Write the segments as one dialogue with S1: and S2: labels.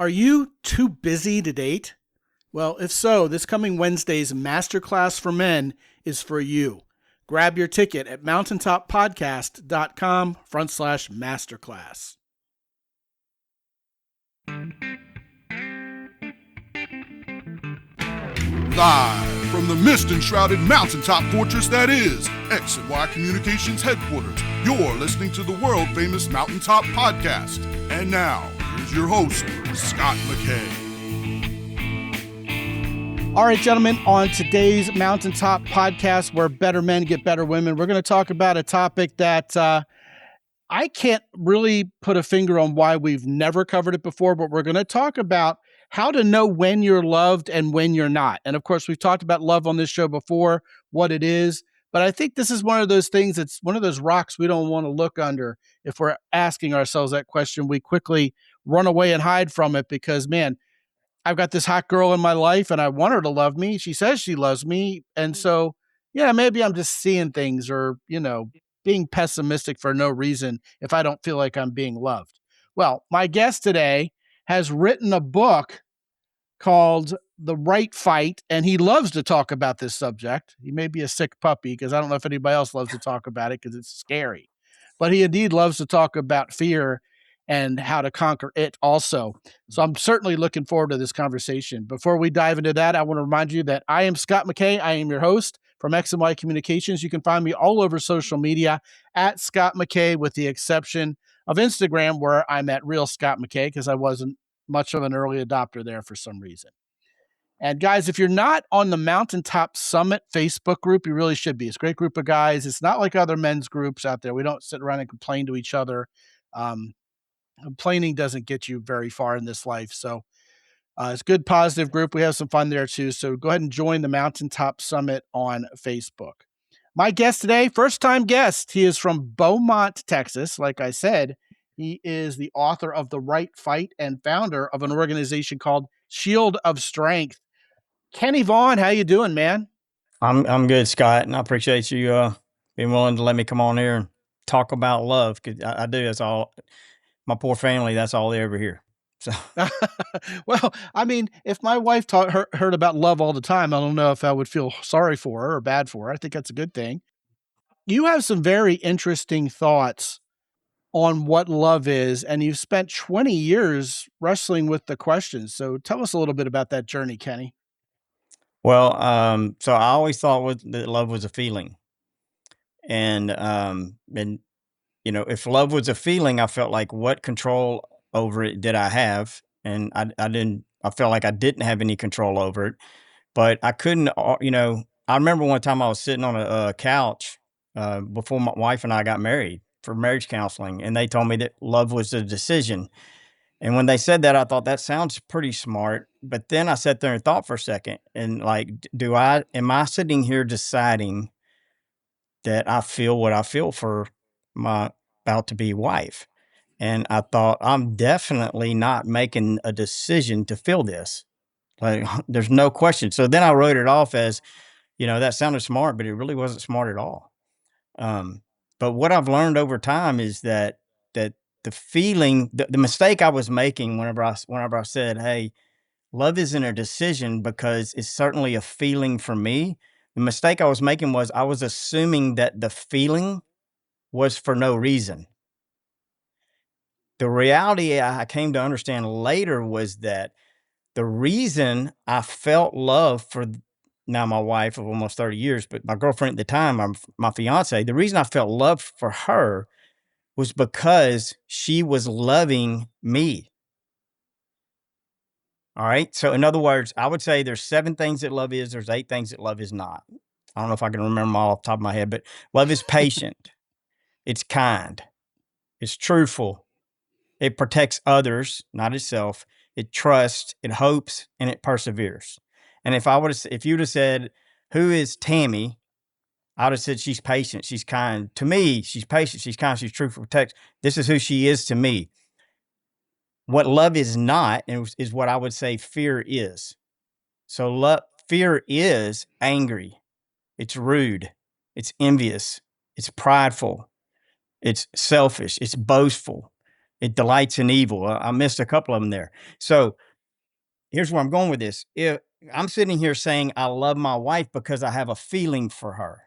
S1: Are you too busy to date? Well, if so, this coming Wednesday's Masterclass for Men is for you. Grab your ticket at mountaintoppodcast.com/masterclass.
S2: Live from the mist-enshrouded mountaintop fortress that is X and Y Communications headquarters, you're listening to the world-famous Mountaintop Podcast. And now, here's your host, Scott McKay.
S1: All right, gentlemen, on today's Mountaintop Podcast, where better men get better women, we're going to talk about a topic that I can't really put a finger on why we've never covered it before, but we're going to talk about how to know when you're loved and when you're not. And of course, we've talked about love on this show before, what it is. But I think this is one of those things, it's one of those rocks we don't want to look under. If we're asking ourselves that question, we quickly run away and hide from it because, man, I've got this hot girl in my life and I want her to love me. She says she loves me. And so, yeah, maybe I'm just seeing things or, being pessimistic for no reason if I don't feel like I'm being loved. Well, my guest today has written a book called The Right Fight, and he loves to talk about this subject. He may be a sick puppy because I don't know if anybody else loves to talk about it because it's scary. But he indeed loves to talk about fear and how to conquer it also. So I'm certainly looking forward to this conversation. Before we dive into that, I want to remind you that I am Scott McKay. I am your host from X and Y Communications. You can find me all over social media at Scott McKay, with the exception of Instagram, where I'm at Real Scott McKay because I wasn't much of an early adopter there for some reason. And guys, if you're not on the Mountaintop Summit Facebook group, you really should be. It's a great group of guys. It's not like other men's groups out there. We don't sit around and complain to each other. Complaining doesn't get you very far in this life. So it's a good, positive group. We have some fun there too. So go ahead and join the Mountaintop Summit on Facebook. My guest today, first-time guest. He is from Beaumont, Texas. Like I said, he is the author of The Right Fight and founder of an organization called Shield of Strength. Kenny Vaughn, how you doing, man?
S3: I'm good, Scott, and I appreciate you being willing to let me come on here and talk about love, because I do. That's all. My poor family, that's all they ever hear. So,
S1: well, I mean, if my wife heard about love all the time, I don't know if I would feel sorry for her or bad for her. I think that's a good thing. You have some very interesting thoughts on what love is, and you've spent 20 years wrestling with the questions. So tell us a little bit about that journey, Kenny.
S3: well, so I always thought that love was a feeling, and if love was a feeling, I felt like, what control over it did I have? And I didn't. I felt like I didn't have any control over it, but I couldn't. I remember one time I was sitting on a couch before my wife and I got married for marriage counseling, and they told me that love was a decision. And when they said that, I thought that sounds pretty smart. But then I sat there and thought for a second, and like, am I sitting here deciding that I feel what I feel for my about to be wife? And I thought, I'm definitely not making a decision to feel this. Like, there's no question. So then I wrote it off as, that sounded smart, but it really wasn't smart at all. But what I've learned over time is that the feeling, the mistake I was making whenever I said, "Hey, love isn't a decision," because it's certainly a feeling for me. The mistake I was making was I was assuming that the feeling was for no reason. The reality I came to understand later was that the reason I felt love for now my wife of almost 30 years, but my girlfriend at the time, my fiance, the reason I felt love for her was because she was loving me. All right. So in other words, I would say there's 7 things that love is, there's 8 things that love is not. I don't know if I can remember them all off the top of my head, but love is patient. It's kind. It's truthful. It protects others, not itself. It trusts, it hopes, and it perseveres. And if you'd have said, "Who is Tammy?" I would have said, "She's patient, she's kind." To me, she's patient, she's kind, she's truthful, protects. This is who she is to me. What love is not is what I would say fear is. So fear is angry. It's rude. It's envious. It's prideful. It's selfish. It's boastful. It delights in evil. I missed a couple of them there. So here's where I'm going with this. If I'm sitting here saying I love my wife because I have a feeling for her.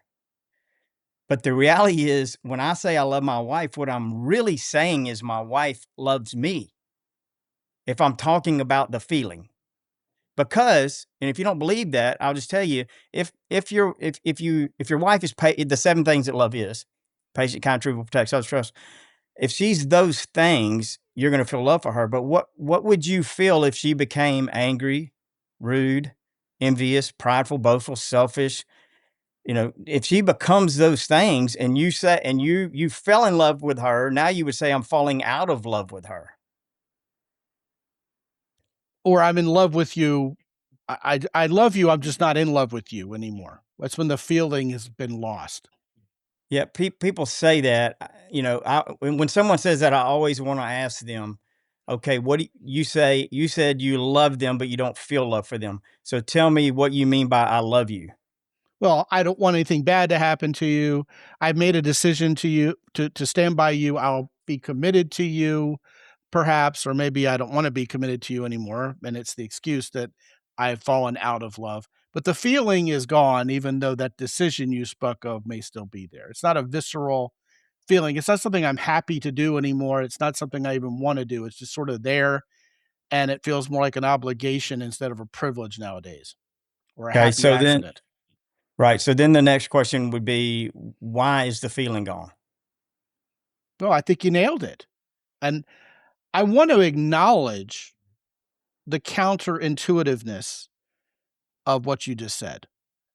S3: But the reality is, when I say I love my wife, what I'm really saying is my wife loves me. If I'm talking about the feeling. Because, and if you don't believe that, I'll just tell you, if your wife is the 7 things that love is: patient, kind, truthful, protect, others, trust. If she's those things, you're going to feel love for her. But what would you feel if she became angry, rude, envious, prideful, boastful, selfish? If she becomes those things, and you say, and you fell in love with her, now you would say, I'm falling out of love with her.
S1: Or I'm in love with you. I love you. I'm just not in love with you anymore. That's when the feeling has been lost.
S3: Yeah, people say that. When someone says that, I always want to ask them, okay, what do you say? You said you love them, but you don't feel love for them. So tell me what you mean by I love you.
S1: Well, I don't want anything bad to happen to you. I've made a decision to stand by you. I'll be committed to you, perhaps, or maybe I don't want to be committed to you anymore. And it's the excuse that I've fallen out of love. But the feeling is gone, even though that decision you spoke of may still be there. It's not a visceral feeling. It's not something I'm happy to do anymore. It's not something I even want to do. It's just sort of there. And it feels more like an obligation instead of a privilege nowadays, or a
S3: Okay,
S1: happy accident.
S3: Right. So then the next question would be, why is the feeling gone?
S1: No, I think you nailed it. And I want to acknowledge the counterintuitiveness of what you just said.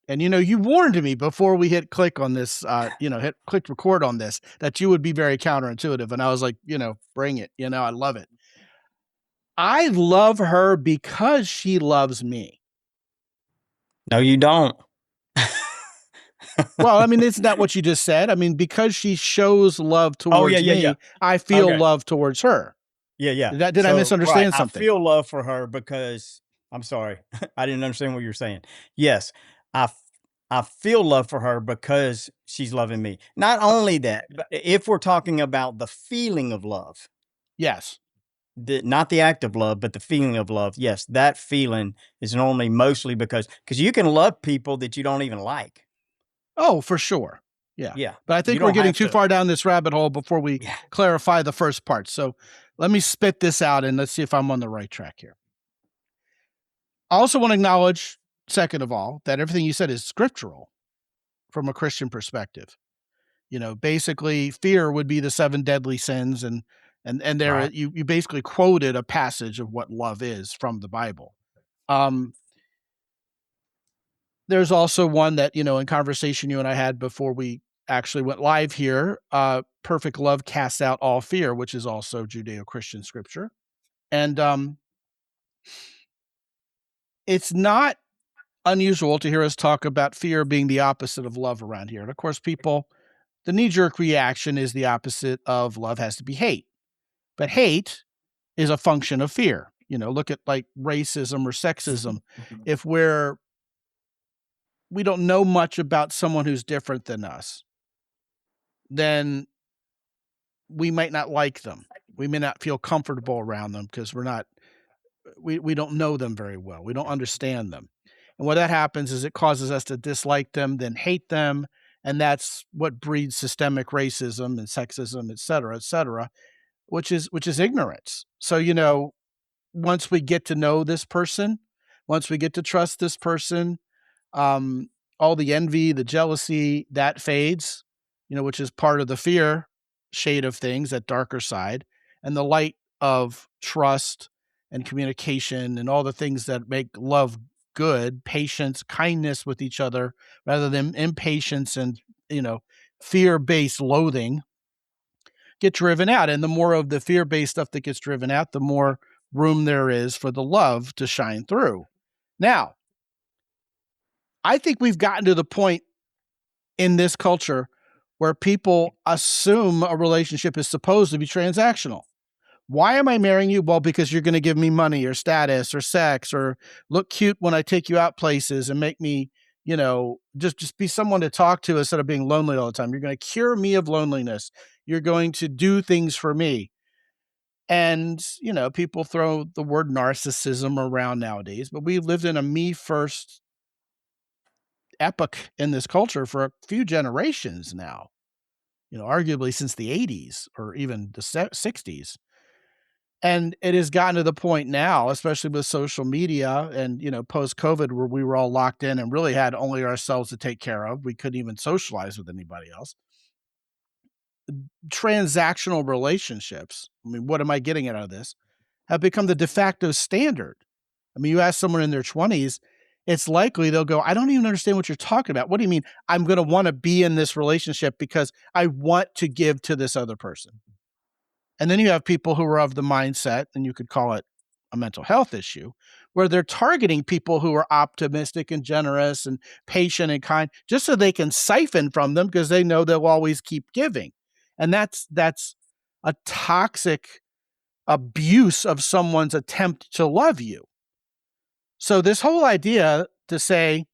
S1: And, you warned me before we hit click on this, hit click record on this, that you would be very counterintuitive. And I was like, bring it. I love it. I love her because she loves me.
S3: No, you don't.
S1: Well, I mean, isn't that what you just said? I mean, because she shows love towards me, I feel love towards her.
S3: Yeah.
S1: Did I misunderstand something?
S3: I feel love for her because, I'm sorry, I didn't understand what you were saying. Yes, I feel love for her because she's loving me. Not only that, but if we're talking about the feeling of love.
S1: Yes.
S3: Not the act of love, but the feeling of love. Yes, that feeling is normally mostly because you can love people that you don't even like.
S1: Oh, for sure. Yeah.
S3: Yeah.
S1: But I think we're getting too far down this rabbit hole before we clarify the first part. So let me spit this out and let's see if I'm on the right track here. I also want to acknowledge, second of all, that everything you said is scriptural from a Christian perspective. Basically fear would be the 7 deadly sins, and there
S3: Right.
S1: you basically quoted a passage of what love is from the Bible. There's also one that, in conversation you and I had before we actually went live here, perfect love casts out all fear, which is also Judeo-Christian scripture. And it's not unusual to hear us talk about fear being the opposite of love around here. And of course, the knee-jerk reaction is the opposite of love has to be hate. But hate is a function of fear. Look at like racism or sexism. If we don't know much about someone who's different than us, then we might not like them. We may not feel comfortable around them because we don't know them very well. We don't understand them. And what that happens is it causes us to dislike them, then hate them. And that's what breeds systemic racism and sexism, et cetera, which is ignorance. So, once we get to know this person, once we get to trust this person, all the envy, the jealousy, that fades, which is part of the fear shade of things, that darker side, and the light of trust and communication and all the things that make love good, patience, kindness with each other, rather than impatience and, fear-based loathing, get driven out. And the more of the fear-based stuff that gets driven out, the more room there is for the love to shine through. Now, I think we've gotten to the point in this culture where people assume a relationship is supposed to be transactional. Why am I marrying you? Well, because you're going to give me money or status or sex or look cute when I take you out places and make me, just be someone to talk to instead of being lonely all the time. You're going to cure me of loneliness. You're going to do things for me. And, people throw the word narcissism around nowadays, but we've lived in a me first epoch in this culture for a few generations now, arguably since the 80s or even the 60s. And it has gotten to the point now, especially with social media and, post COVID, where we were all locked in and really had only ourselves to take care of. We couldn't even socialize with anybody else. Transactional relationships, I mean, what am I getting out of this? Have become the de facto standard. I mean, you ask someone in their 20s, it's likely they'll go, I don't even understand what you're talking about. What do you mean? I'm going to want to be in this relationship because I want to give to this other person. And then you have people who are of the mindset, and you could call it a mental health issue, where they're targeting people who are optimistic and generous and patient and kind, just so they can siphon from them because they know they'll always keep giving. And that's a toxic abuse of someone's attempt to love you. So this whole idea to say,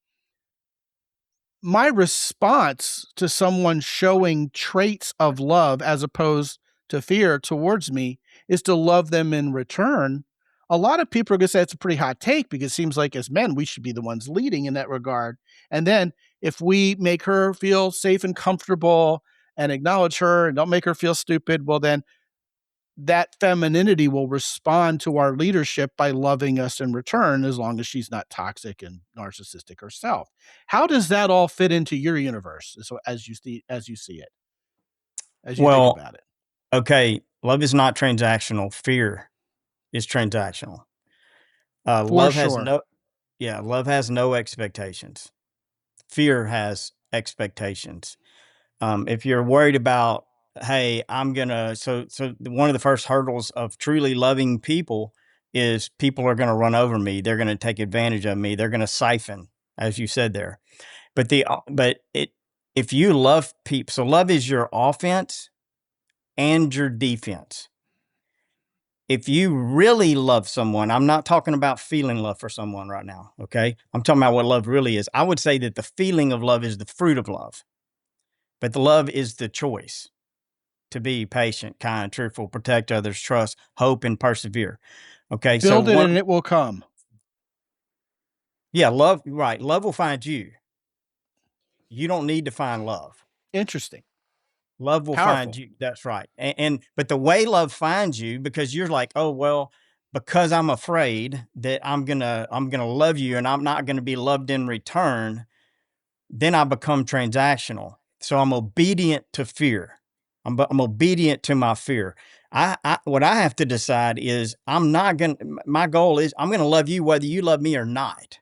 S1: my response to someone showing traits of love as opposed to fear towards me is to love them in return. A lot of people are going to say it's a pretty hot take because it seems like as men, we should be the ones leading in that regard. And then if we make her feel safe and comfortable and acknowledge her and don't make her feel stupid, well, then that femininity will respond to our leadership by loving us in return, as long as she's not toxic and narcissistic herself. How does that all fit into your universe as you see it, as you think about it?
S3: Okay, love is not transactional. Fear is transactional.
S1: For
S3: love
S1: sure.
S3: love has no expectations. Fear has expectations. If you're worried about, hey, so one of the first hurdles of truly loving people is people are going to run over me. They're going to take advantage of me. They're going to siphon, as you said there. If you love people, so love is your offense and your defense. If you really love someone, I'm not talking about feeling love for someone right now, okay? I'm talking about what love really is. I would say that the feeling of love is the fruit of love, but the love is the choice to be patient, kind, truthful, protect others, trust, hope, and persevere. Okay,
S1: Build it and it will come.
S3: Yeah, love, right. Love will find you. You don't need to find love.
S1: Interesting.
S3: Love will
S1: Powerful.
S3: find you. That's right. But the way love finds you, because you're like, oh, well, because I'm afraid that I'm gonna love you and I'm not gonna be loved in return, then I become transactional. So I'm obedient to fear. I'm obedient to my fear. What I have to decide is my goal is I'm gonna love you whether you love me or not.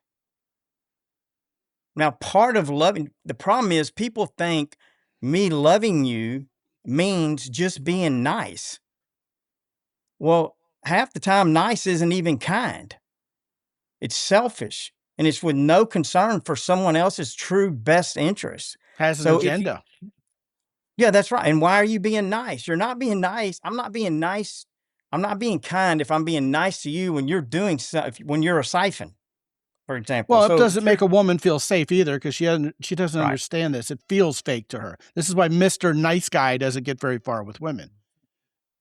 S3: Now, part of loving, the problem is people think me loving you means just being nice. Well, half the time, nice isn't even kind. It's selfish, and it's with no concern for someone else's true best interest.
S1: Has an agenda.
S3: Yeah, that's right. And why are you being nice? You're not being nice. I'm not being nice. I'm not being kind if I'm being nice to you when you're when you're a siphon, for example.
S1: Well, it doesn't make a woman feel safe either because she doesn't understand this. It feels fake to her. This is why Mr. Nice Guy doesn't get very far with women.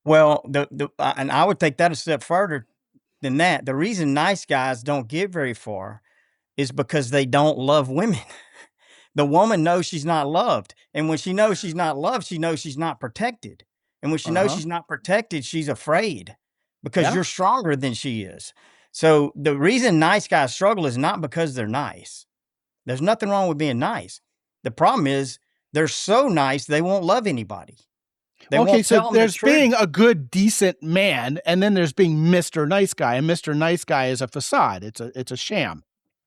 S3: Well, and I would take that a step further than that. The reason nice guys don't get very far is because they don't love women. The woman knows she's not loved. And when she knows she's not loved, she knows she's not protected. And when she knows she's not protected, she's afraid because you're stronger than she is. So the reason nice guys struggle is not because they're nice. There's nothing wrong with being nice. The problem is they're so nice, they won't love anybody.
S1: So there's being a good, decent man, and then there's being Mr. Nice Guy. And Mr. Nice Guy is a facade. It's a sham.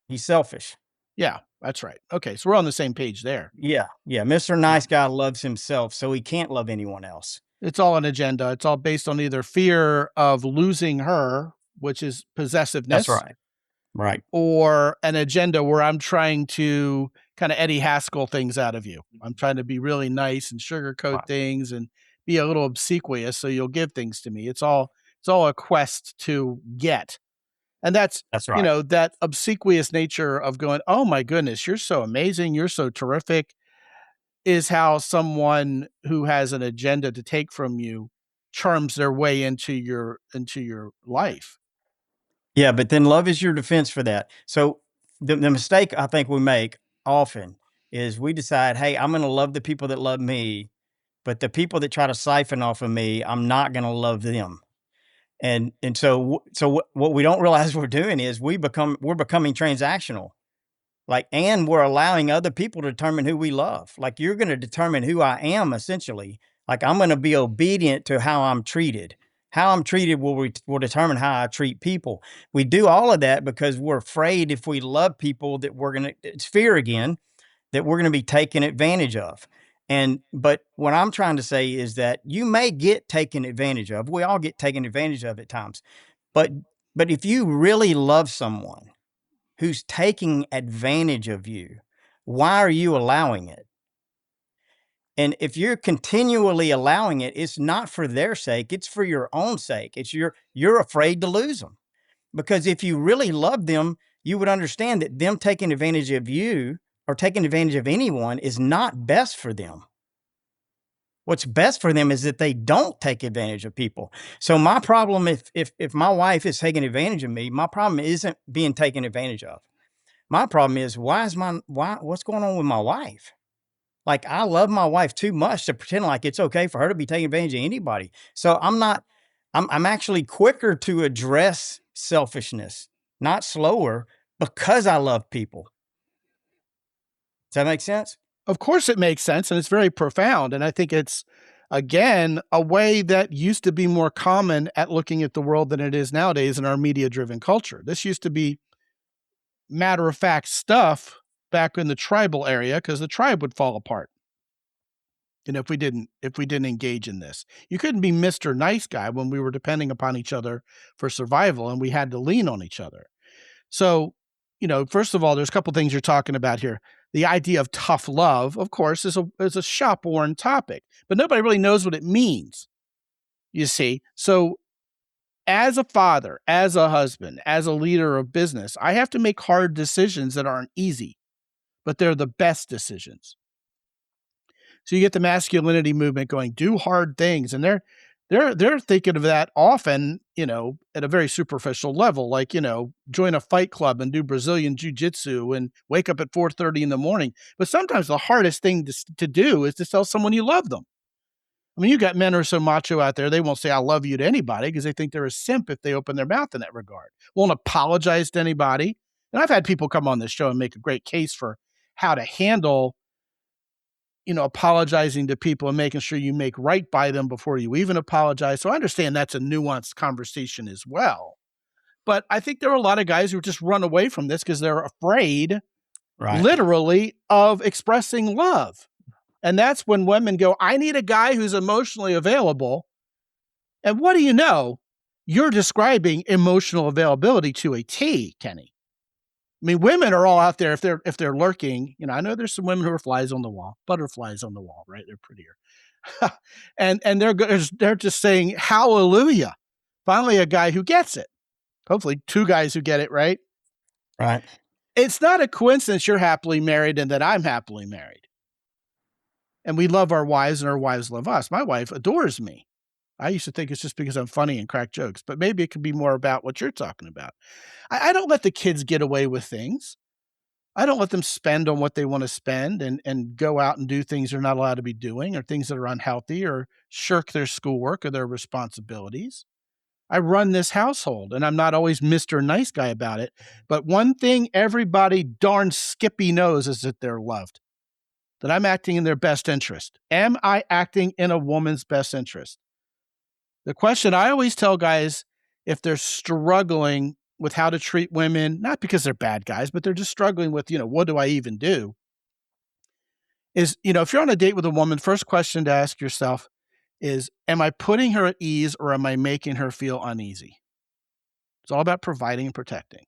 S3: He's selfish.
S1: Yeah, that's right. Okay, so we're on the same page there.
S3: Yeah. Mr. Nice Guy loves himself, so he can't love anyone else.
S1: It's all an agenda. It's all based on either fear of losing her, which is possessiveness.
S3: That's right. Right.
S1: Or an agenda where I'm trying to kind of Eddie Haskell things out of you. I'm trying to be really nice and sugarcoat things and be a little obsequious so you'll give things to me. It's all a quest to get. And that's right. That obsequious nature of going, oh my goodness, you're so amazing. You're so terrific, is how someone who has an agenda to take from you charms their way into your life.
S3: Yeah, but then love is your defense for that. So the mistake I think we make often is we decide, hey, I'm going to love the people that love me, but the people that try to siphon off of me, I'm not going to love them. And so what we don't realize we're doing is we're becoming transactional. Like, and we're allowing other people to determine who we love. Like, you're going to determine who I am, essentially. Like, I'm going to be obedient to how I'm treated. How I'm treated will determine how I treat people. We do all of that because we're afraid if we love people that it's fear again, that we're going to be taken advantage of. But what I'm trying to say is that you may get taken advantage of. We all get taken advantage of at times. But if you really love someone who's taking advantage of you, why are you allowing it? And if you're continually allowing it, it's not for their sake, it's for your own sake. You're afraid to lose them. Because if you really love them, you would understand that them taking advantage of you or taking advantage of anyone is not best for them. What's best for them is that they don't take advantage of people. So my problem, if my wife is taking advantage of me, my problem isn't being taken advantage of. My problem is what's going on with my wife? Like, I love my wife too much to pretend like it's okay for her to be taking advantage of anybody. So I'm actually quicker to address selfishness, not slower, because I love people. Does that make sense?
S1: Of course it makes sense, and it's very profound. And I think it's, again, a way that used to be more common at looking at the world than it is nowadays in our media-driven culture. This used to be matter-of-fact stuff back in the tribal area because the tribe would fall apart. And if we didn't engage in this, you couldn't be Mr. Nice Guy when we were depending upon each other for survival and we had to lean on each other. So, first of all, there's a couple things you're talking about here. The idea of tough love, of course, is a shop-worn topic, but nobody really knows what it means, you see. So as a father, as a husband, as a leader of business, I have to make hard decisions that aren't easy, but they're the best decisions. So you get the masculinity movement going, do hard things. And they're thinking of that often, at a very superficial level, like, join a fight club and do Brazilian jiu-jitsu and wake up at 4:30 in the morning. But sometimes the hardest thing to do is to tell someone you love them. I mean, you got men who are so macho out there, they won't say I love you to anybody because they think they're a simp if they open their mouth in that regard. Won't apologize to anybody. And I've had people come on this show and make a great case for how to handle apologizing to people and making sure you make right by them before you even apologize. So I understand that's a nuanced conversation as well. But I think there are a lot of guys who just run away from this because they're afraid, literally, of expressing love. And that's when women go, I need a guy who's emotionally available. And what do you know? You're describing emotional availability to a T, Kenny. I mean, women are all out there if they're lurking. I know there's some women who are flies on the wall, butterflies on the wall, right? They're prettier, and they're just saying hallelujah. Finally, a guy who gets it. Hopefully, two guys who get it, right?
S3: Right.
S1: It's not a coincidence you're happily married and that I'm happily married, and we love our wives and our wives love us. My wife adores me. I used to think it's just because I'm funny and crack jokes, but maybe it could be more about what you're talking about. I don't let the kids get away with things. I don't let them spend on what they want to spend and go out and do things they're not allowed to be doing or things that are unhealthy or shirk their schoolwork or their responsibilities. I run this household and I'm not always Mr. Nice Guy about it. But one thing everybody darn Skippy knows is that they're loved, that I'm acting in their best interest. Am I acting in a woman's best interest? The question I always tell guys if they're struggling with how to treat women, not because they're bad guys, but they're just struggling with, what do I even do? Is, if you're on a date with a woman, first question to ask yourself is, am I putting her at ease or am I making her feel uneasy? It's all about providing and protecting.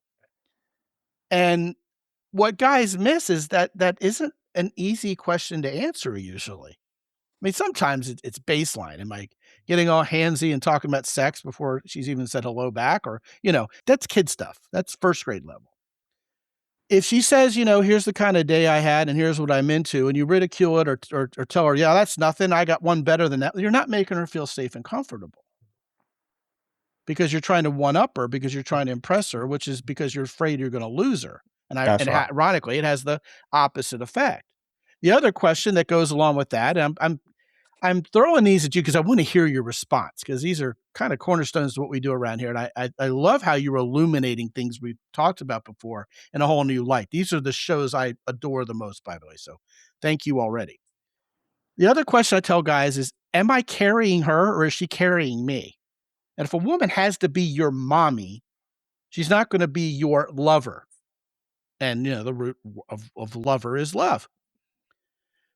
S1: And what guys miss is that isn't an easy question to answer usually. I mean, sometimes it's baseline. Am I getting all handsy and talking about sex before she's even said hello back? Or, that's kid stuff. That's first grade level. if she says, here's the kind of day I had and here's what I'm into, and you ridicule it or tell her, yeah, that's nothing, I got one better than that, you're not making her feel safe and comfortable because you're trying to one up her, because you're trying to impress her, which is because you're afraid you're going to lose her.
S3: That's right.
S1: Ironically, it has the opposite effect. The other question that goes along with that, and I'm throwing these at you because I want to hear your response, because these are kind of cornerstones to what we do around here. And I love how you're illuminating things we've talked about before in a whole new light. These are the shows I adore the most, by the way. So thank you already. The other question I tell guys is, am I carrying her or is she carrying me? And if a woman has to be your mommy, she's not going to be your lover. And, the root of lover is love.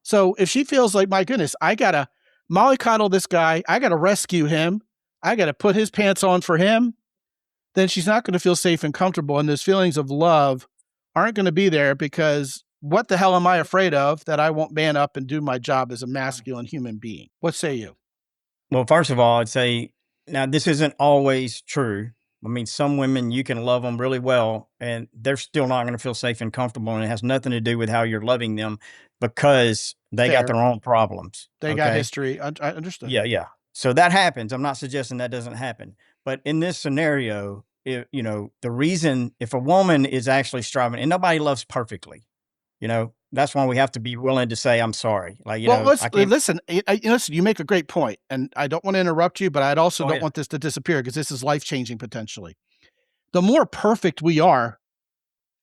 S1: So if she feels like, my goodness, I got to mollycoddle this guy, I got to rescue him, I got to put his pants on for him, then she's not going to feel safe and comfortable. And those feelings of love aren't going to be there, because what the hell am I afraid of that I won't man up and do my job as a masculine human being? What say you?
S3: Well, first of all, I'd say, now this isn't always true. I mean, some women, you can love them really well and they're still not going to feel safe and comfortable. And it has nothing to do with how you're loving them, because they got
S1: Fair.
S3: their own problems.
S1: They got history. I understand.
S3: Yeah, yeah. So that happens. I'm not suggesting that doesn't happen. But in this scenario, the reason, if a woman is actually striving, and nobody loves perfectly, that's why we have to be willing to say, I'm sorry. Like,
S1: listen, you make a great point, and I don't want to interrupt you, but I also don't want this to disappear, because this is life-changing potentially. The more perfect we are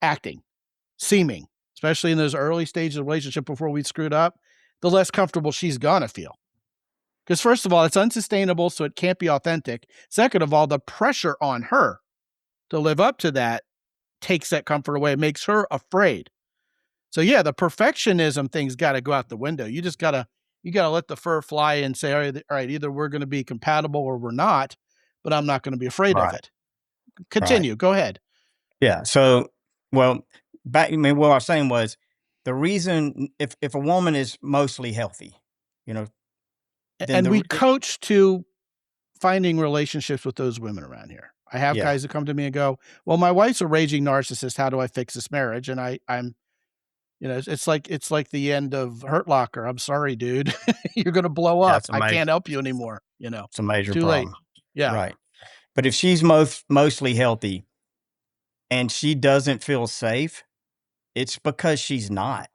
S1: acting, seeming, especially in those early stages of the relationship before we screwed up, the less comfortable she's gonna feel. Because first of all, it's unsustainable, so it can't be authentic. Second of all, the pressure on her to live up to that takes that comfort away, makes her afraid. So yeah, the perfectionism thing's got to go out the window. You gotta let the fur fly and say, all right, either we're going to be compatible or we're not, but I'm not going to be afraid of it. Continue. Right. Go ahead.
S3: Yeah. So, what I was saying was, the reason, if a woman is mostly healthy,
S1: and we coach to finding relationships with those women around here. I have guys that come to me and go, well, my wife's a raging narcissist. How do I fix this marriage? And I'm it's like the end of Hurt Locker. I'm sorry, dude. You're going to blow up. I can't help you anymore.
S3: It's a major
S1: Too
S3: problem.
S1: Late. Yeah.
S3: Right. But if she's mostly healthy and she doesn't feel safe, it's because she's not.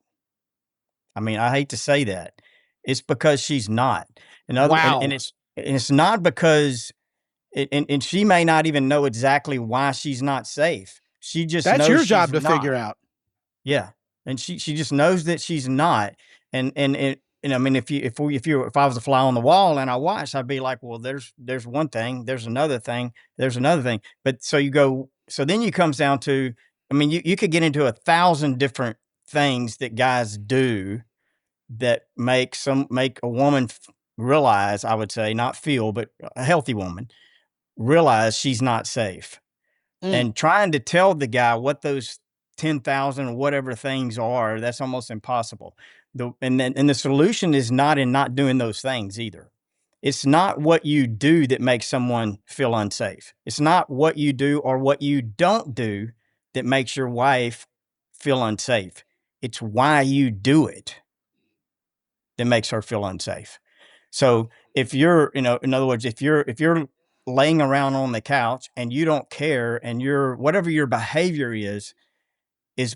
S3: I mean, I hate to say that. It's because she's not. And it's not because, and she may not even know exactly why she's not safe. She just knows
S1: that's your job to
S3: not.
S1: figure out.
S3: Yeah. And she just knows that she's not. And I mean, if I was a fly on the wall and I watched, I'd be like, well, there's one thing, there's another thing, there's another thing. But so then you comes down to, I mean, you could get into 1,000 different things that guys do that make a woman realize, I would say, not feel, but a healthy woman realize she's not safe. And trying to tell the guy what those 10,000 or whatever things are, that's almost impossible. And the solution is not in not doing those things either. It's not what you do that makes someone feel unsafe. It's not what you do or what you don't do that makes your wife feel unsafe. It's why you do it that makes her feel unsafe. So if you're, in other words, if you're laying around on the couch and you don't care, and whatever your behavior is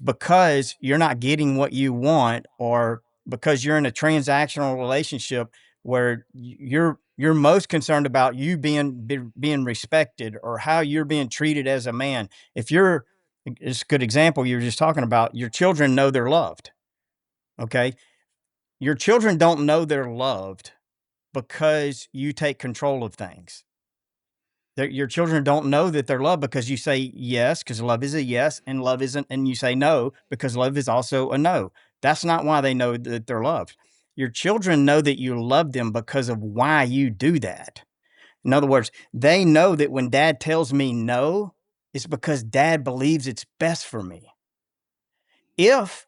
S3: because you're not getting what you want, or because you're in a transactional relationship where you're most concerned about you being respected or how you're being treated as a man. It's a good example you were just talking about. Your children know they're loved. Okay. Your children don't know they're loved because you take control of things. Your children don't know that they're loved because you say yes, because love is a yes, and love isn't, and you say no because love is also a no. That's not why they know that they're loved. Your children know that you love them because of why you do that. In other words, they know that when dad tells me no, it's because dad believes it's best for me. If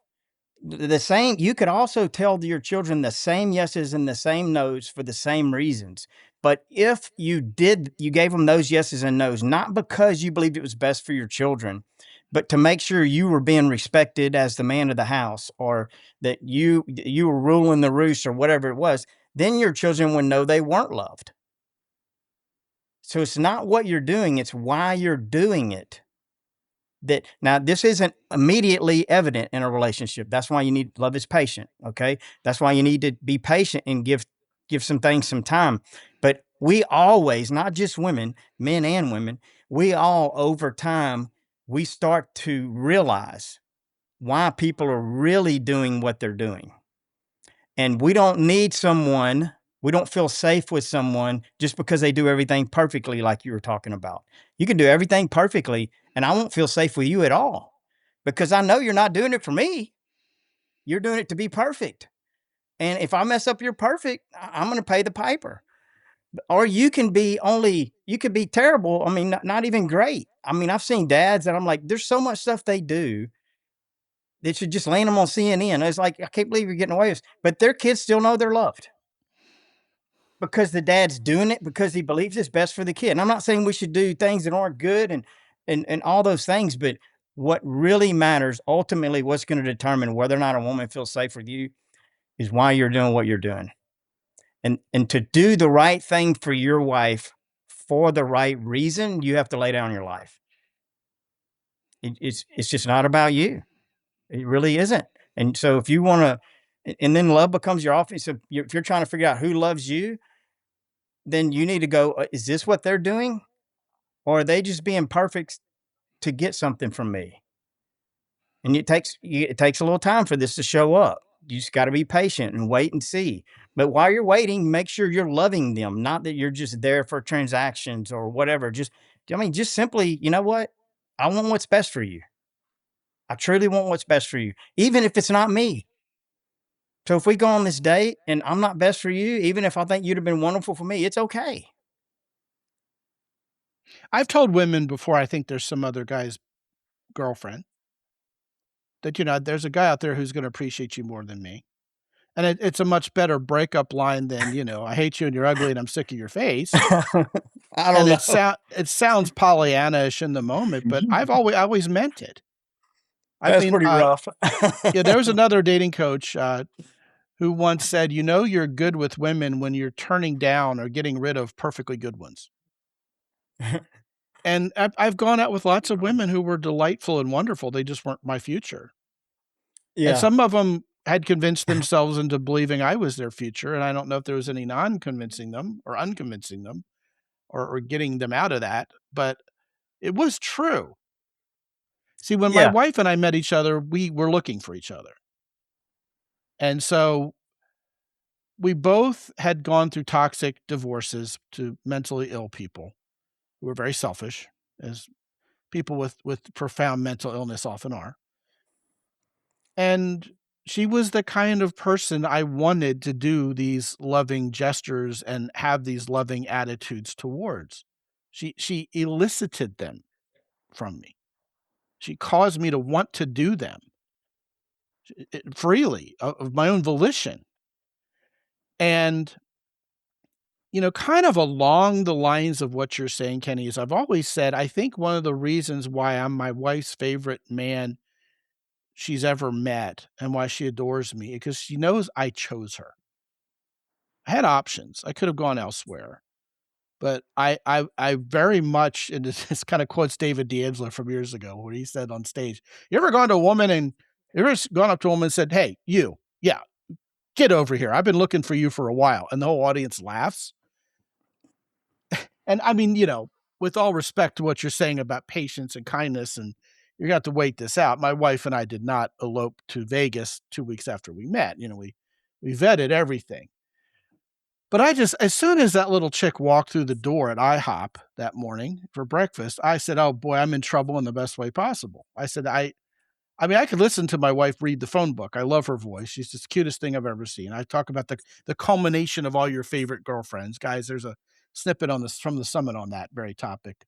S3: you could also tell your children the same yeses and the same nos for the same reasons. But if you gave them those yeses and nos, not because you believed it was best for your children, but to make sure you were being respected as the man of the house, or that you were ruling the roost, or whatever it was, then your children would know they weren't loved. So it's not what you're doing, it's why you're doing it. Now, this isn't immediately evident in a relationship. That's why you need love is patient. Okay. That's why you need to be patient and give some things some time. But we always, not just women, men and women, we all over time, we start to realize why people are really doing what they're doing. And we don't need someone, we don't feel safe with someone just because they do everything perfectly, like you were talking about. You can do everything perfectly, and I won't feel safe with you at all, because I know you're not doing it for me. You're doing it to be perfect. And if I mess up your perfect, I'm going to pay the piper. Or you can be terrible. I mean, not even great. I mean, I've seen dads that I'm like, there's so much stuff they do that should just land them on CNN. It's like, I can't believe you're getting away with this. But their kids still know they're loved, because the dad's doing it because he believes it's best for the kid. And I'm not saying we should do things that aren't good and all those things, but what really matters, ultimately, what's going to determine whether or not a woman feels safe with you, is why you're doing what you're doing. And to do the right thing for your wife for the right reason, you have to lay down your life. It's just not about you. It really isn't. And so if you want to, and then love becomes your offense. So if you're trying to figure out who loves you, then you need to go, is this what they're doing? Or are they just being perfect to get something from me? And it takes a little time for this to show up. You just got to be patient and wait and see. But while you're waiting, make sure you're loving them, not that you're just there for transactions or whatever. Just simply, you know what? I want what's best for you. I truly want what's best for you, even if it's not me. So if we go on this date and I'm not best for you, even if I think you'd have been wonderful for me, it's okay.
S1: I've told women before, I think there's some other guy's girlfriend, that, there's a guy out there who's going to appreciate you more than me. And it's a much better breakup line than, I hate you and you're ugly and I'm sick of your face.
S3: I don't know.
S1: It sounds Pollyanna-ish in the moment, but I always meant it.
S3: That's pretty rough.
S1: Yeah, there was another dating coach who once said, you're good with women when you're turning down or getting rid of perfectly good ones. And I've gone out with lots of women who were delightful and wonderful. They just weren't my future. Yeah. And some of them had convinced themselves into believing I was their future. And I don't know if there was any non-convincing them or unconvincing them or getting them out of that, but it was true. See, when my wife and I met each other, we were looking for each other. And so we both had gone through toxic divorces to mentally ill people who were very selfish, as people with profound mental illness often are. And she was the kind of person I wanted to do these loving gestures and have these loving attitudes towards. She elicited them from me. She caused me to want to do them freely, of my own volition. And, kind of along the lines of what you're saying, Kenny, is I've always said, I think one of the reasons why I'm my wife's favorite man she's ever met and why she adores me, because she knows I chose her. I had options. I could have gone elsewhere. But I very much, and this kind of quotes David D'Angelo from years ago, where he said on stage, you ever gone to a woman and you ever gone up to a woman and said, hey, get over here. I've been looking for you for a while. And the whole audience laughs. And I mean, with all respect to what you're saying about patience and kindness, and you're going to have to wait this out. My wife and I did not elope to Vegas 2 weeks after we met. We vetted everything. But as soon as that little chick walked through the door at IHOP that morning for breakfast, I said, oh boy, I'm in trouble in the best way possible. I said, I could listen to my wife read the phone book. I love her voice. She's the cutest thing I've ever seen. I talk about the culmination of all your favorite girlfriends. Guys, there's a snippet from the summit on that very topic.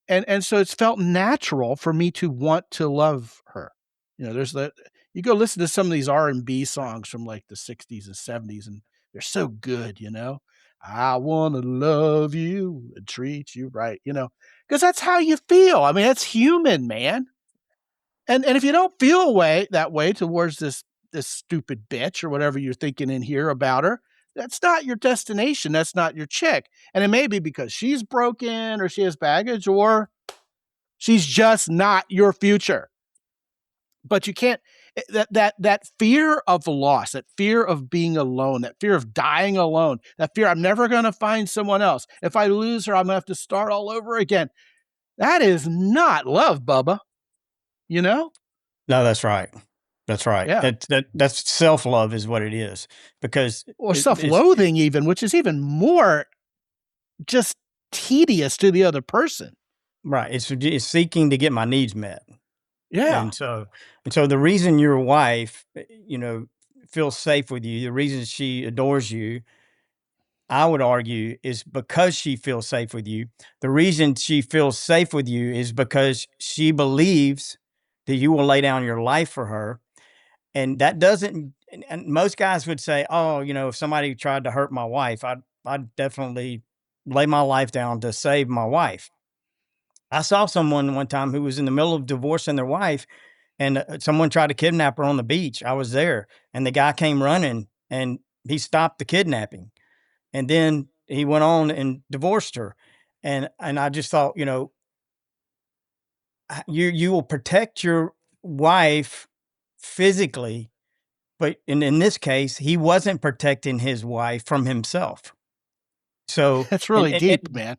S1: And so it's felt natural for me to want to love her. You go listen to some of these R&B songs from like the 60s and 70s, and they're so good, I want to love you and treat you right, because that's how you feel. I mean, that's human, man. And if you don't feel that way towards this stupid bitch or whatever you're thinking in here about her, that's not your destination. That's not your chick. And it may be because she's broken or she has baggage or she's just not your future. But you can't that fear of loss, that fear of being alone, that fear of dying alone, that fear I'm never going to find someone else. If I lose her, I'm going to have to start all over again. That is not love, Bubba.
S3: No, that's right. That's right.
S1: Yeah.
S3: That's self-love is what it is, because
S1: Or
S3: it's
S1: self-loathing even, which is even more just tedious to the other person.
S3: right. It's seeking to get my needs met.
S1: Yeah.
S3: And so the reason your wife, feels safe with you, the reason she adores you, I would argue, is because she feels safe with you. The reason she feels safe with you is because she believes that you will lay down your life for her. And that doesn't, and most guys would say, oh, if somebody tried to hurt my wife, I'd definitely lay my life down to save my wife. I saw someone one time who was in the middle of divorcing their wife, and someone tried to kidnap her on the beach. I was there, and the guy came running and he stopped the kidnapping. And then he went on and divorced her. And I just thought, you will protect your wife physically, but in this case, he wasn't protecting his wife from himself. So
S1: That's really deep, man.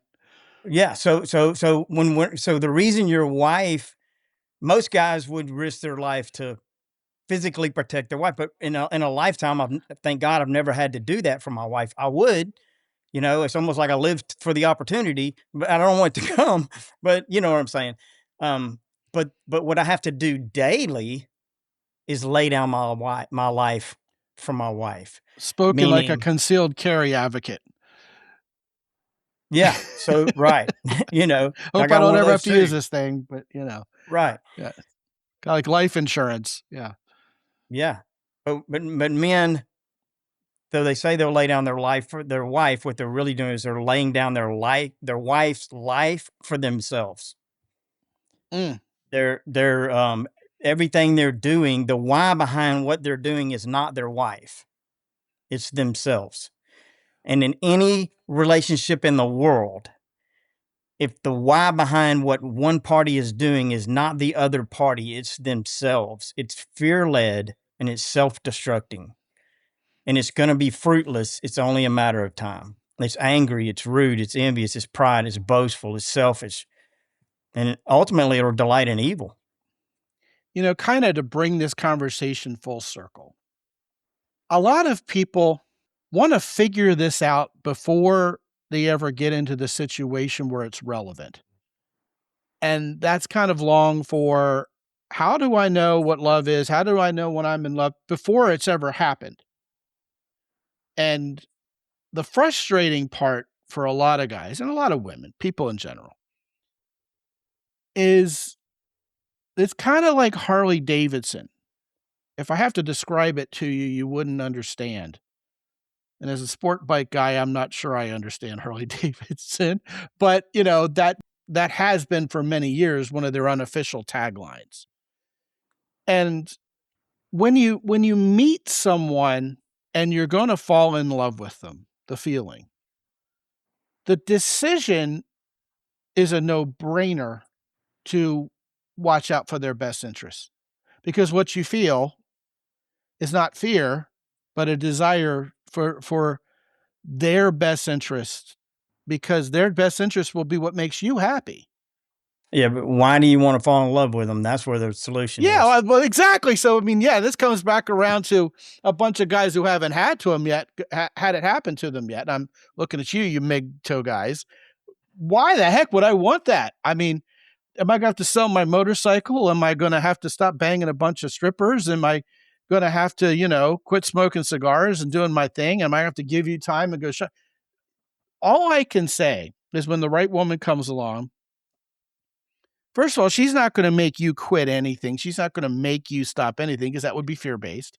S3: yeah. So the reason your wife, most guys would risk their life to physically protect their wife, but in a lifetime, thank God I've never had to do that for my wife. I would, it's almost like I lived for the opportunity, but I don't want it to come. But you know what I'm saying. But what I have to do daily is lay down my life for my wife.
S1: Spoken like a
S3: Meaning,
S1: concealed carry advocate.
S3: yeah. So right, I
S1: Hope I
S3: got
S1: don't
S3: one of
S1: ever have
S3: those
S1: to
S3: too.
S1: use this thing, but
S3: Right.
S1: yeah, kind of like life insurance. Yeah.
S3: Yeah. But men, though they say they'll lay down their life for their wife, what they're really doing is they're laying down their wife's life for themselves.
S1: Mm.
S3: They're everything they're doing, the why behind what they're doing is not their wife. It's themselves. And in any relationship in the world, if the why behind what one party is doing is not the other party, it's themselves. It's fear-led and it's self-destructing. And it's going to be fruitless. It's only a matter of time. It's angry, it's rude, it's envious, it's pride, it's boastful, it's selfish. And ultimately, it'll delight in evil.
S1: Kind of to bring this conversation full circle. A lot of people want to figure this out before they ever get into the situation where it's relevant. And that's kind of long for, how do I know what love is? How do I know when I'm in love before it's ever happened? And the frustrating part for a lot of guys and a lot of women, people in general, is it's kind of like Harley Davidson. If I have to describe it to you, you wouldn't understand. And as a sport bike guy, I'm not sure I understand Harley Davidson, but that has been for many years one of their unofficial taglines. And when you meet someone and you're going to fall in love with them, the feeling, the decision is a no-brainer to watch out for their best interests, because what you feel is not fear, but a desire for their best interest, because their best interest will be what makes you happy.
S3: Yeah, but why do you want to fall in love with them? That's where the solution is.
S1: Yeah, well, exactly. So, I mean, this comes back around to a bunch of guys who haven't had it happen to them yet. And I'm looking at you MGTOW guys. Why the heck would I want that? I mean, am I going to have to sell my motorcycle? Am I going to have to stop banging a bunch of strippers? Am I going to have to, quit smoking cigars and doing my thing? Am I going to have to give you time and go shop? All I can say is when the right woman comes along, first of all, she's not going to make you quit anything. She's not going to make you stop anything, because that would be fear-based.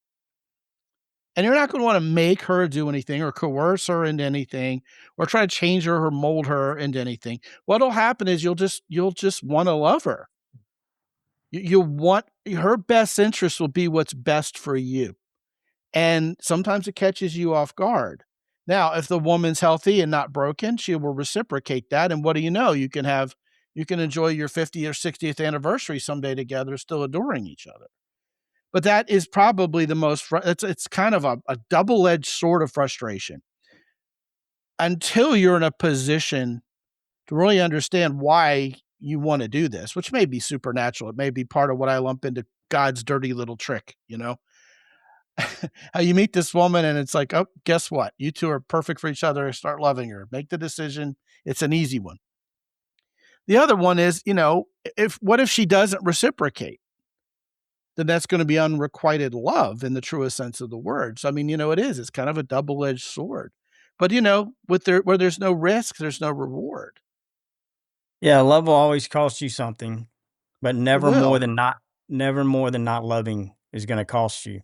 S1: And you're not going to want to make her do anything or coerce her into anything or try to change her or mold her into anything. What'll happen is you'll just want to love her. You'll want her best interest will be what's best for you. And sometimes it catches you off guard. Now, if the woman's healthy and not broken, she will reciprocate that. And what do you know? You can enjoy your 50th or 60th anniversary someday together, still adoring each other. But that is probably the most, it's kind of a double-edged sword of frustration until you're in a position to really understand why you want to do this, which may be supernatural. It may be part of what I lump into God's dirty little trick, How you meet this woman and it's like, oh, guess what? You two are perfect for each other. Start loving her. Make the decision. It's an easy one. The other one is, what if she doesn't reciprocate? Then that's going to be unrequited love in the truest sense of the word. So, it is. It's kind of a double-edged sword. But, where there's no risk, there's no reward.
S3: Yeah, love will always cost you something, but
S1: It
S3: never more
S1: will.
S3: than not loving is going to cost you.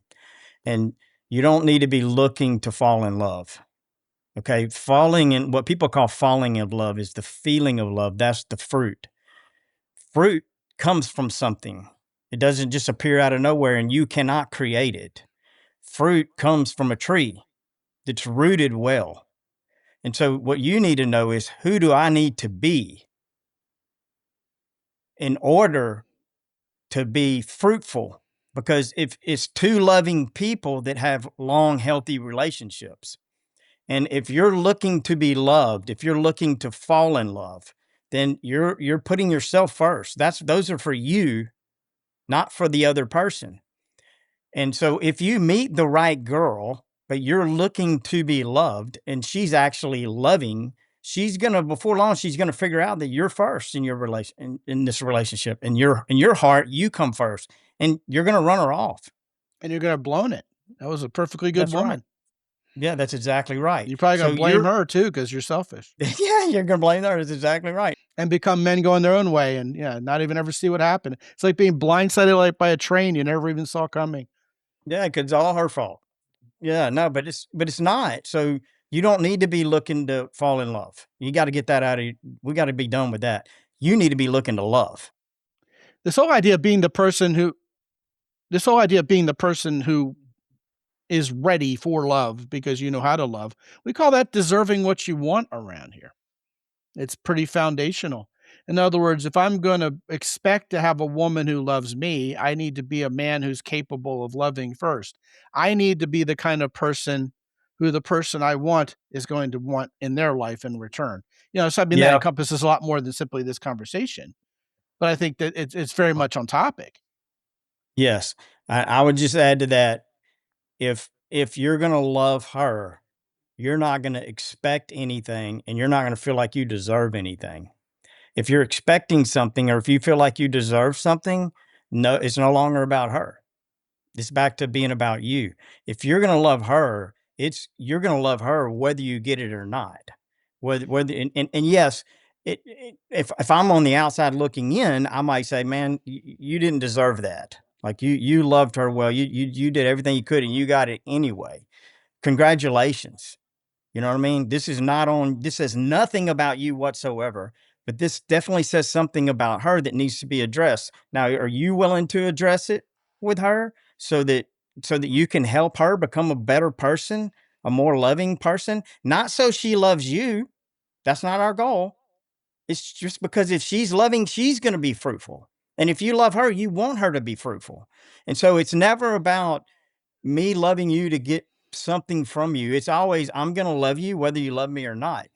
S3: And you don't need to be looking to fall in love. Okay, what people call falling in love is the feeling of love. That's the fruit. Fruit comes from something. It doesn't just appear out of nowhere, and you cannot create it. Fruit comes from a tree that's rooted well. And so what you need to know is, who do I need to be in order to be fruitful? Because if it's two loving people that have long, healthy relationships, and if you're looking to be loved, if you're looking to fall in love, then you're putting yourself first. Those are for you, not for the other person. And so if you meet the right girl, but you're looking to be loved and she's actually loving, before long, she's gonna figure out that you're first in your in this relationship. In your heart, you come first, and you're gonna run her off.
S1: And you're going to have blown it. That was a perfectly good
S3: That's
S1: woman.
S3: right. Yeah, that's exactly right.
S1: You're probably going to blame her too because you're selfish.
S3: Yeah, you're gonna blame her. That's exactly right.
S1: And become men going their own way and not even ever see what happened. It's like being blindsided by a train you never even saw coming.
S3: Yeah, because it's all her fault. Yeah, no, but it's not. So you don't need to be looking to fall in love. You got to get that out of you. We got to be done with that. You need to be looking to love.
S1: This whole idea of being the person who is ready for love because you know how to love, we call that deserving what you want around here. It's pretty foundational. In other words, if I'm going to expect to have a woman who loves me, I need to be a man who's capable of loving first. I need to be the kind of person who the person I want is going to want in their life in return. So that encompasses a lot more than simply this conversation. But I think that it's very much on topic.
S3: Yes. I would just add to that, if you're going to love her, you're not going to expect anything, and you're not going to feel like you deserve anything. If you're expecting something, or if you feel like you deserve something, no, it's no longer about her. It's back to being about you. If you're going to love her, you're going to love her whether you get it or not. And yes, if I'm on the outside looking in, I might say, man, you didn't deserve that. Like you loved her well. You did everything you could, and you got it anyway. Congratulations. You know what I mean? This says nothing about you whatsoever, but this definitely says something about her that needs to be addressed. Now, are you willing to address it with her so that you can help her become a better person, a more loving person? Not so she loves you. That's not our goal. It's just because if she's loving, she's going to be fruitful. And if you love her, you want her to be fruitful. And so it's never about me loving you to get something from you. It's always, I'm going to love you whether you love me or not.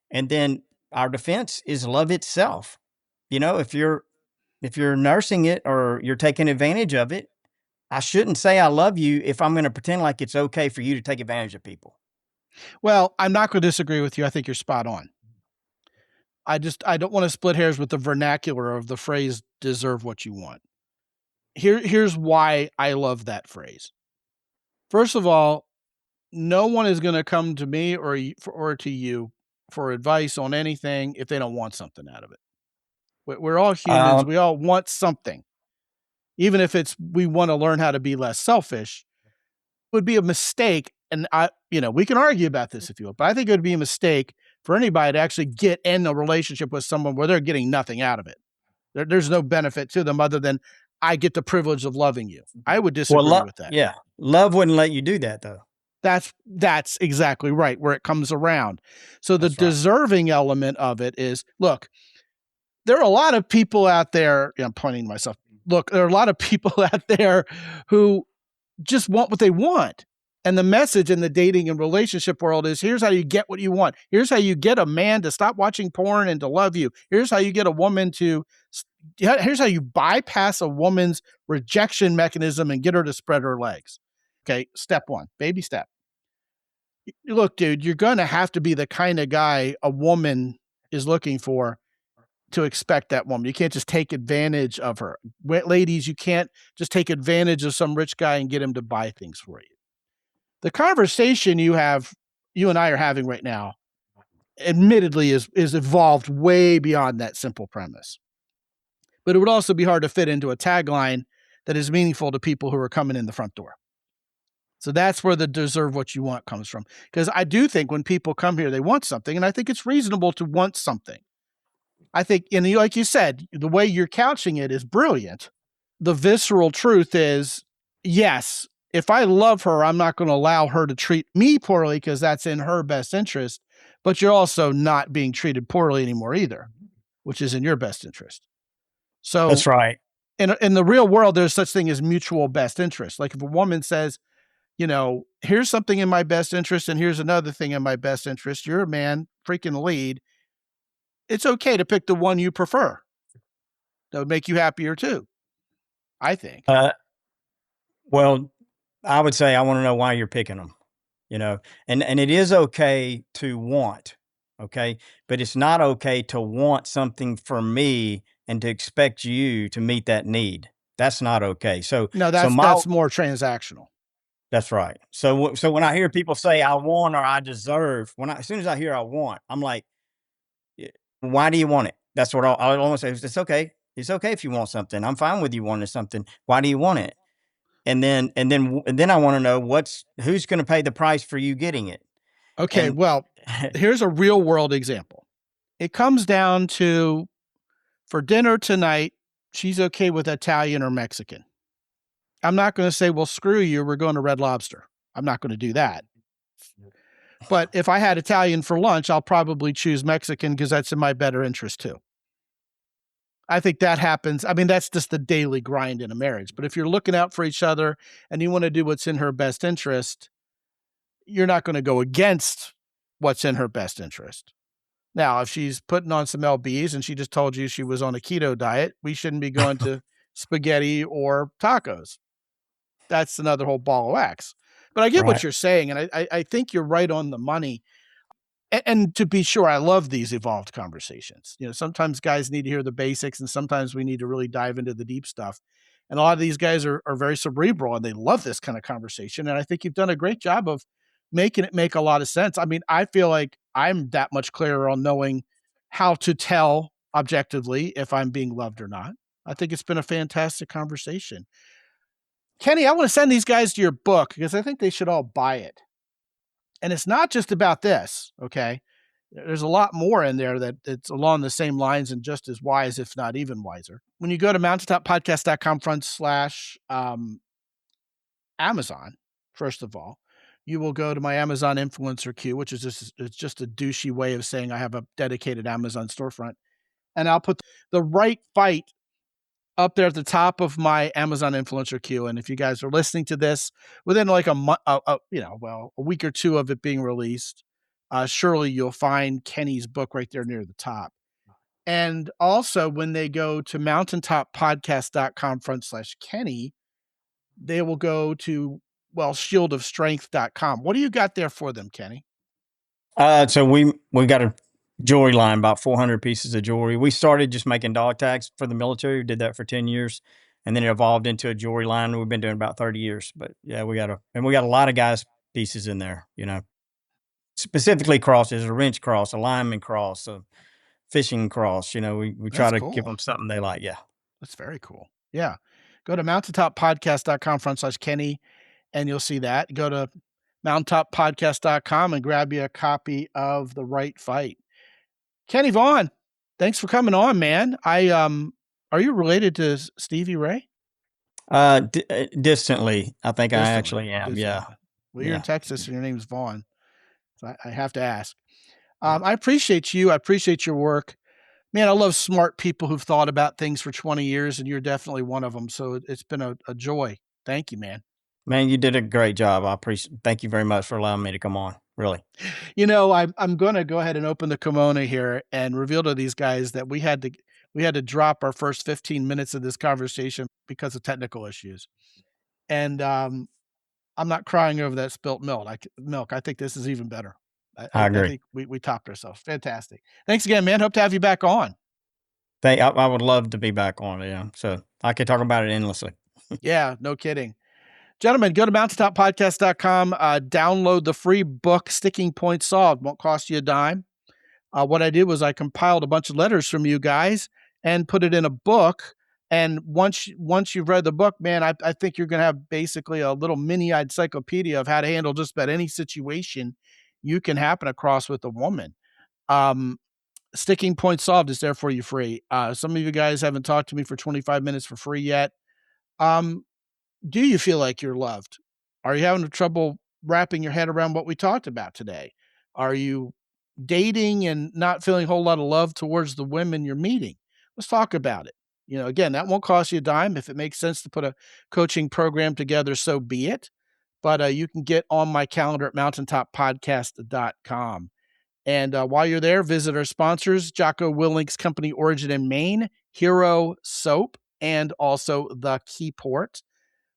S3: And then our defense is love itself. If you're nursing it or you're taking advantage of it, I shouldn't say I love you if I'm going to pretend like it's okay for you to take advantage of people.
S1: Well, I'm not going to disagree with you. I think you're spot on. I don't want to split hairs with the vernacular of the phrase deserve what you want. Here's why I love that phrase. First of all, no one is going to come to me or to you for advice on anything if they don't want something out of it. We're all humans. We all want something. Even if we want to learn how to be less selfish, would be a mistake, and we can argue about this if you will, but I think it would be a mistake for anybody to actually get in a relationship with someone where they're getting nothing out of it. There's no benefit to them other than I get the privilege of loving you. I would disagree with that.
S3: Yeah. Love wouldn't let you do that though.
S1: That's exactly right, where it comes around. So the
S3: That's right.
S1: deserving element of it is, look, there are a lot of people out there, I'm pointing to myself. Look, there are a lot of people out there who just want what they want. And the message in the dating and relationship world is, here's how you get what you want. Here's how you get a man to stop watching porn and to love you. Here's how you get a woman here's how you bypass a woman's rejection mechanism and get her to spread her legs. Okay, step one, baby step. Look, dude, you're going to have to be the kind of guy a woman is looking for to expect that woman. You can't just take advantage of her. Ladies, you can't just take advantage of some rich guy and get him to buy things for you. The conversation you and I are having right now, admittedly, is evolved way beyond that simple premise. But it would also be hard to fit into a tagline that is meaningful to people who are coming in the front door. So that's where the deserve what you want comes from. Because I do think when people come here, they want something, and I think it's reasonable to want something. I think, and like you said, the way you're couching it is brilliant. The visceral truth is, yes, if I love her, I'm not going to allow her to treat me poorly because that's in her best interest. But you're also not being treated poorly anymore either, which is in your best interest. So
S3: that's right.
S1: In the real world, there's such thing as mutual best interest. Like if a woman says, here's something in my best interest and here's another thing in my best interest, you're a man, freaking lead. It's okay to pick the one you prefer. That would make you happier too, I think.
S3: Well, I would say I want to know why you're picking them, and it is okay to want, okay, but it's not okay to want something from me and to expect you to meet that need. That's not okay. So
S1: no, that's more transactional.
S3: That's right. So when I hear people say I want or I deserve, as soon as I hear I want, I'm like, why do you want it? That's what I always say. It's okay. It's okay if you want something. I'm fine with you wanting something. Why do you want it? And then I want to know who's going to pay the price for you getting it.
S1: Okay. Well, here's a real world example. It comes down to, for dinner tonight, she's okay with Italian or Mexican. I'm not going to say, well, screw you, we're going to Red Lobster. I'm not going to do that. But if I had Italian for lunch, I'll probably choose Mexican because that's in my better interest too. I think that happens. I mean, that's just the daily grind in a marriage. But if you're looking out for each other and you want to do what's in her best interest, you're not going to go against what's in her best interest. Now, if she's putting on some LBs and she just told you she was on a keto diet, we shouldn't be going to spaghetti or tacos. That's another whole ball of wax. But I get what you're saying, and I think you're right on the money. And to be sure, I love these evolved conversations. Sometimes guys need to hear the basics, and sometimes we need to really dive into the deep stuff. And a lot of these guys are very cerebral, and they love this kind of conversation. And I think you've done a great job of making it make a lot of sense. I mean, I feel like I'm that much clearer on knowing how to tell objectively if I'm being loved or not. I think it's been a fantastic conversation. Kenny, I want to send these guys to your book because I think they should all buy it. And it's not just about this, okay? There's a lot more in there that it's along the same lines and just as wise, if not even wiser. When you go to mountaintoppodcast.com/Amazon, first of all, you will go to my Amazon influencer queue, which is just a douchey way of saying I have a dedicated Amazon storefront. And I'll put the right fight up there at the top of my Amazon influencer queue. And if you guys are listening to this within like a week or two of it being released, surely you'll find Kenny's book right there near the top. And also when they go to mountaintoppodcast.com/Kenny, they will go to, shieldofstrength.com. What do you got there for them, Kenny?
S3: So we got a jewelry line, about 400 pieces of jewelry. We started just making dog tags for the military. We did that for 10 years. And then it evolved into a jewelry line. We've been doing about 30 years. But yeah, we got a lot of guys' pieces in there, specifically crosses, a wrench cross, a lineman cross, a fishing cross. We try to give them something they like. Yeah.
S1: That's very cool. Yeah. Go to mountaintoppodcast.com/Kenny and you'll see that. Go to mountaintoppodcast.com and grab you a copy of The Right Fight. Kenny Vaughn, thanks for coming on, man. Are you related to Stevie Ray?
S3: Distantly, I think I
S1: Distantly,
S3: actually am.
S1: distantly.
S3: Yeah.
S1: Well, you're in Texas and your name's Vaughn. So I have to ask. I appreciate you. I appreciate your work. Man, I love smart people who've thought about things for 20 years, and you're definitely one of them. So it's been a joy. Thank you, man.
S3: Man, you did a great job. I appreciate. Thank you very much for allowing me to come on. Really.
S1: You know, I'm going to go ahead and open the kimono here and reveal to these guys that we had to drop our first 15 minutes of this conversation because of technical issues. And I'm not crying over that spilt milk. I think this is even better.
S3: I agree.
S1: I think we topped ourselves. Fantastic. Thanks again, man. Hope to have you back on.
S3: I would love to be back on. Yeah. So I could talk about it endlessly.
S1: Yeah, no kidding. Gentlemen, go to mountaintoppodcast.com, download the free book, Sticking Points Solved. Won't cost you a dime. What I did was I compiled a bunch of letters from you guys and put it in a book. And once you've read the book, man, I think you're going to have basically a little mini encyclopedia of how to handle just about any situation you can happen across with a woman. Sticking Points Solved is there for you free. Some of you guys haven't talked to me for 25 minutes for free yet. Do you feel like you're loved? Are you having trouble wrapping your head around what we talked about today? Are you dating and not feeling a whole lot of love towards the women you're meeting? Let's talk about it. You know, again, that won't cost you a dime. If it makes sense to put a coaching program together, so be it. But you can get on my calendar at mountaintoppodcast.com. And while you're there, visit our sponsors, Jocko Willink's Company Origin in Maine, Hero Soap, and also The Keyport.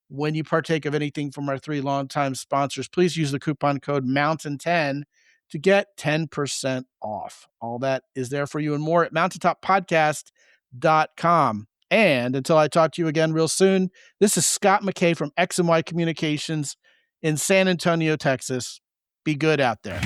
S1: When you partake of anything from our 3 longtime sponsors, please use the coupon code MOUNTAIN10 to get 10% off. All that is there for you and more at mountaintoppodcast.com. And until I talk to you again real soon, this is Scott McKay from X&Y Communications in San Antonio, Texas. Be good out there.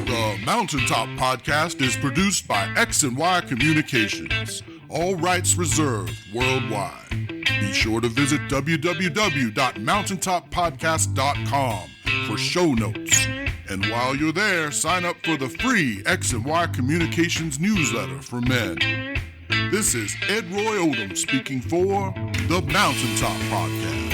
S2: The Mountaintop Podcast is produced by X&Y Communications. All rights reserved worldwide. Be sure to visit www.mountaintoppodcast.com for show notes. And while you're there, sign up for the free X&Y Communications newsletter for men. This is Ed Roy Odom speaking for the Mountaintop Podcast.